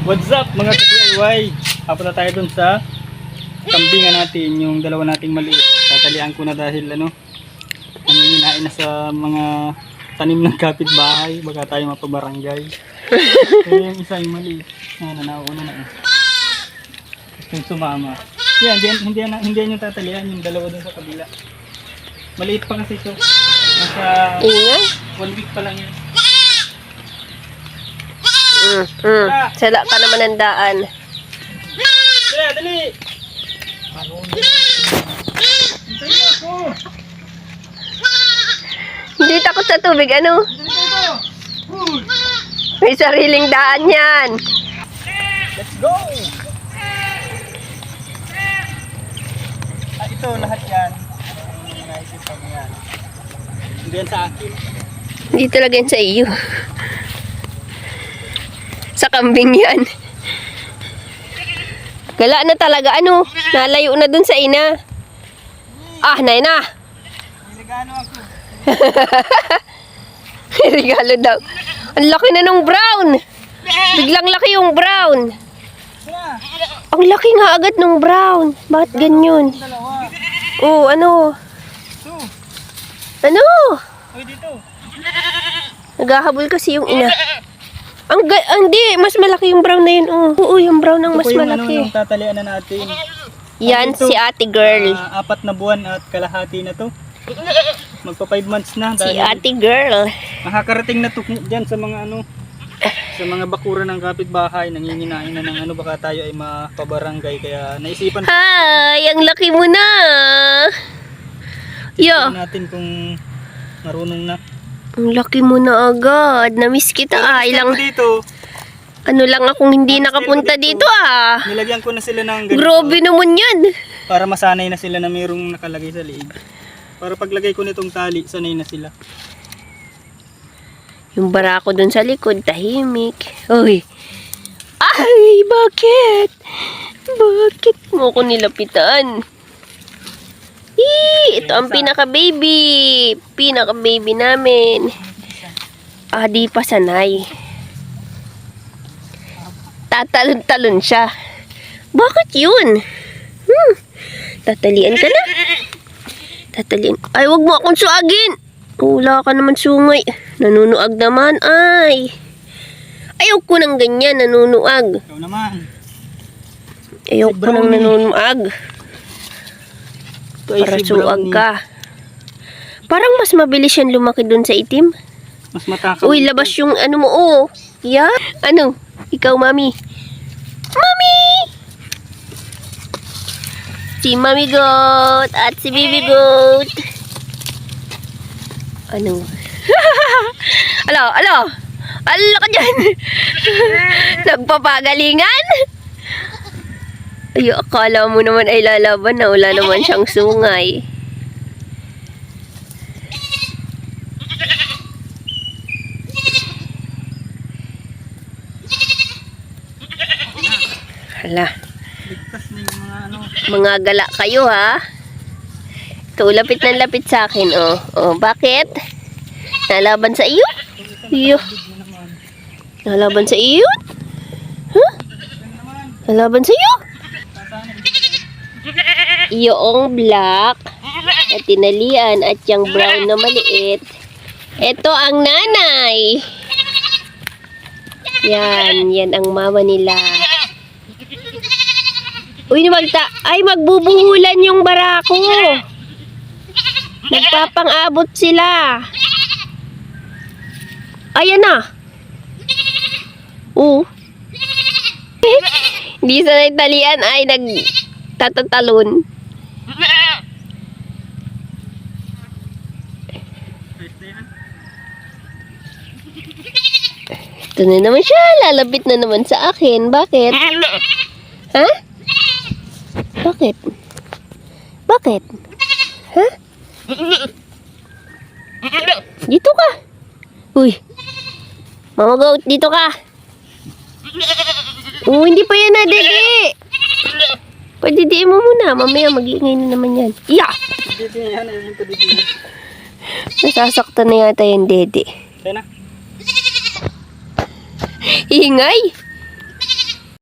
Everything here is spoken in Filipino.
What's up mga ka-DIY? Papunta tayo dun sa kambingan natin, yung dalawa nating maliit. Tatalian ko na dahil nangininain na sa mga tanim ng kapitbahay. Baka tayo mapabarangay. Kaya yung isa yung maliit. Nauna na eh. Gusto yung sumama. Yan, hindi yung tatalian, yung dalawa dun sa kabila. Maliit pa kasi ito. Nasa 1 week pa lang yun. Sala ka naman ang daan. Dali, dali! Hintayin ako! Hindi takot sa tubig, ano? May sariling daan yan. Let's go! Ito, lahat yan. Naisipan mo yan. Hindi yan sa akin. Hindi talaga yan sa iyo. Sa kambing yan. Gala na talaga, ano? Nalayo na dun sa ina. Ah, nay na. Niligano ako. Regalo daw. Ang laki na nung brown. Biglang laki yung brown. Ang laki nga agad nung brown. Bakit ganyan? Dalawa. Oh, ano? Ito. Ano? Uy, dito. Naghahabol kasi yung ina. Hindi, mas malaki yung brown na yun. Oh. Oo, yung brown ang mas Ito po yung malaki. yung tatalian na natin. Yan, Ito, si ate girl. 4 na buwan at kalahati na to. Magpa 5 months na. Si ate girl. Makakarating na to dyan sa mga sa mga bakura ng kapitbahay. Nanginginain na ng baka tayo ay mapabarangay. Kaya naisipan Hi, ang laki mo na. Yo, natin kung marunong na. ang laki mo na agad. Namiss kita ilang Dito, ano lang akong hindi nakapunta dito nilagyan ko na sila ng ganito. Grabe naman yan. Para masanay na sila na mayroong nakalagay sa liig. Para paglagay ko nitong tali, sanay na sila. Yung barako dun sa likod, tahimik. Uy. Ay, bakit? Bakit mo ko nilapitan? Ito ang pinaka-baby. Pinaka-baby namin. Di pa sanay. Tatalon-talon siya. Bakit yun? Tatalian ka na. Tatalian. Ay, wag mo akong suagin. Wala ka naman sungay. Nanunuag naman. Ay. Ayaw ko ng ganyan. Nanunuag. Ikaw naman. Ayaw ko ng nanunuag. Para Si suag Brownie. ka. Parang mas mabilis yan lumaki dun sa itim. Mas matakaw. Uy, labas yung ano mo, oh. Yeah? Ano? Ikaw, mami. Mami! Si Mami Goat at si Baby Goat. Ano? Alo. Alo ka dyan. Nagpapagalingan? Ay, akala mo naman ay lalaban na wala naman siyang sungay. Hala. Ligtas na yung Mga gala kayo, ha? Ito, lapit na lapit sa akin, oh. Oh, bakit? Nalaban sa iyo? Iyo. Nalaban sa iyo? Huh? Nalaban sa iyo? Yung black at tinalian at yung brown na maliit. Ito ang nanay. Yan ang mama nila. Uy, magbubuhulan yung barako. Nagpapang-abot sila. Ayan na. Hindi sa talian ay nagtatatalon. Ito na naman siya. Lalapit na naman sa akin. Bakit? Ha? Bakit? Bakit? Ha? Dito ka. Uy. Mama Goat, dito ka. Hindi pa yan na, Dede. Padidiin mo muna. Mamaya mag-iingay na naman yan. Yeah! Nasasaktan na yata yan, Dede. Kaya na. Ingay!